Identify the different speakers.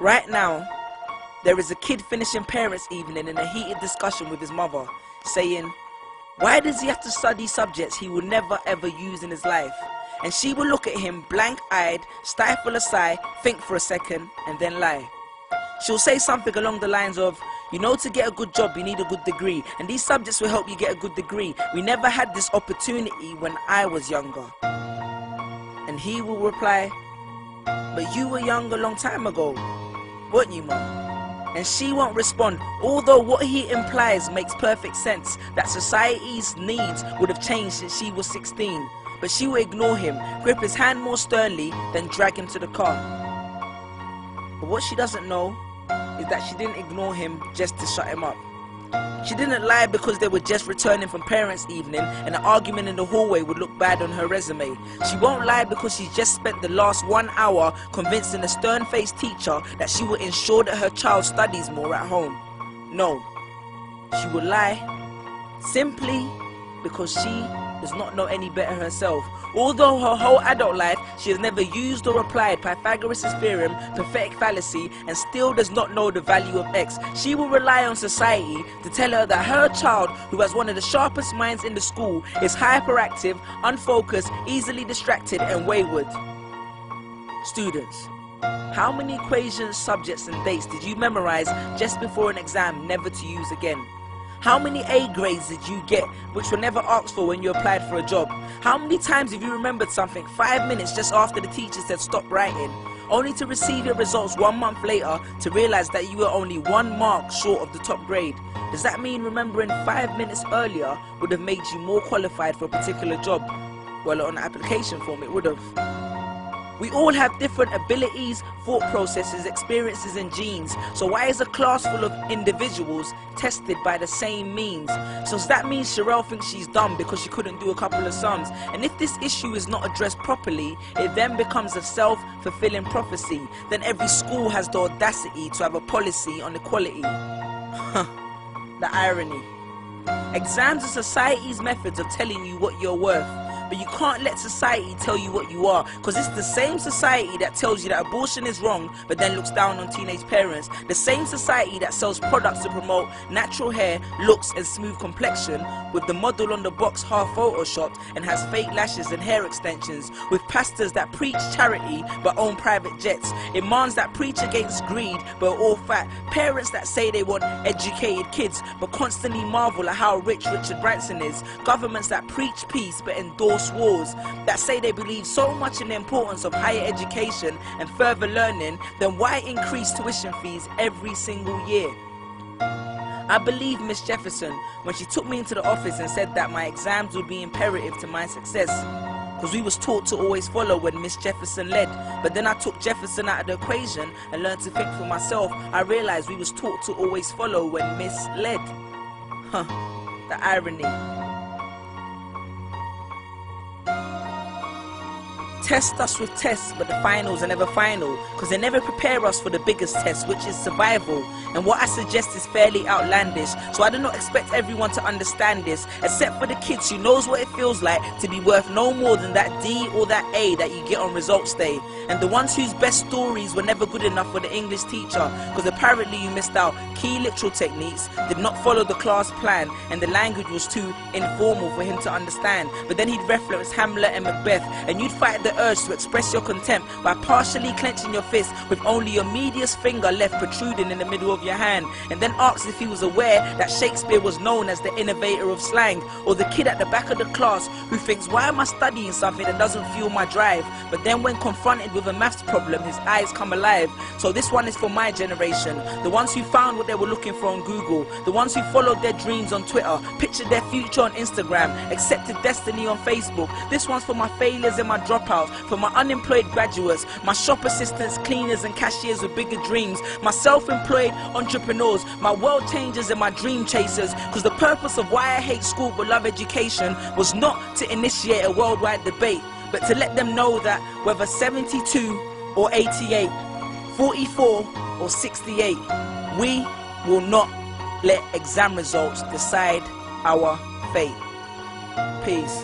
Speaker 1: Right now, there is a kid finishing parents' evening in a heated discussion with his mother, saying, why does he have to study subjects he will never ever use in his life? And she will look at him blank-eyed, stifle a sigh, think for a second, and then lie. She'll say something along the lines of, you know, to get a good job you need a good degree, and these subjects will help you get a good degree. We never had this opportunity when I was younger. And he will reply, but you were young a long time ago, weren't you, Mum? And she won't respond, although what he implies makes perfect sense, that society's needs would have changed since she was 16. But she will ignore him, grip his hand more sternly, then drag him to the car. But what she doesn't know is that she didn't ignore him just to shut him up. She didn't lie because they were just returning from parents' evening and an argument in the hallway would look bad on her resume. She won't lie because she's just spent the last 1 hour convincing a stern-faced teacher that she will ensure that her child studies more at home. No, she will lie simply because she does not know any better herself. Although her whole adult life she has never used or applied Pythagoras' theorem, pathetic fallacy, and still does not know the value of x, she will rely on society to tell her that her child, who has one of the sharpest minds in the school, is hyperactive, unfocused, easily distracted, and wayward. Students, how many equations, subjects, and dates did you memorize just before an exam never to use again? How many A grades did you get which were never asked for when you applied for a job? How many times have you remembered something 5 minutes just after the teacher said stop writing, only to receive your results 1 month later to realize that you were only 1 mark short of the top grade? Does that mean remembering 5 minutes earlier would have made you more qualified for a particular job? Well, on the application form it would have. We all have different abilities, thought processes, experiences and genes. So why is a class full of individuals tested by the same means? So does that mean Sherelle thinks she's dumb because she couldn't do a couple of sums? And if this issue is not addressed properly, it then becomes a self-fulfilling prophecy. Then every school has the audacity to have a policy on equality. The irony. Exams are society's methods of telling you what you're worth. But you can't let society tell you what you are, because it's the same society that tells you that abortion is wrong but then looks down on teenage parents. The same society that sells products to promote natural hair, looks and smooth complexion, with the model on the box half photoshopped and has fake lashes and hair extensions, with pastors that preach charity but own private jets, imams that preach against greed but are all fat, parents that say they want educated kids but constantly marvel at how rich Richard Branson is, governments that preach peace but endorse wars, that say they believe so much in the importance of higher education and further learning, then why increase tuition fees every single year? I believe Miss Jefferson when she took me into the office and said that my exams would be imperative to my success, because we was taught to always follow when Miss Jefferson led. But then I took Jefferson out of the equation and learned to think for myself. I realized we was taught to always follow when Miss led. The irony. Test us with tests, but the finals are never final, because they never prepare us for the biggest test, which is survival. And what I suggest is fairly outlandish, so I do not expect everyone to understand this, except for the kids who knows what it feels like to be worth no more than that D or that A that you get on results day, and the ones whose best stories were never good enough for the English teacher, because apparently you missed out key literal techniques, did not follow the class plan, and the language was too informal for him to understand. But then he'd reference Hamlet and Macbeth, and you'd fight the urge to express your contempt by partially clenching your fist with only your medius finger left protruding in the middle of your hand, and then asked if he was aware that Shakespeare was known as the innovator of slang, or the kid at the back of the class who thinks, why am I studying something that doesn't fuel my drive? But then when confronted with a maths problem, his eyes come alive. So this one is for my generation, the ones who found what they were looking for on Google, the ones who followed their dreams on Twitter, pictured their future on Instagram, accepted destiny on Facebook. This one's for my failures and my dropouts, for my unemployed graduates, my shop assistants, cleaners and cashiers with bigger dreams, my self-employed entrepreneurs, my world changers and my dream chasers, because the purpose of why I hate school but love education was not to initiate a worldwide debate, but to let them know that whether 72 or 88, 44 or 68, we will not let exam results decide our fate. Peace.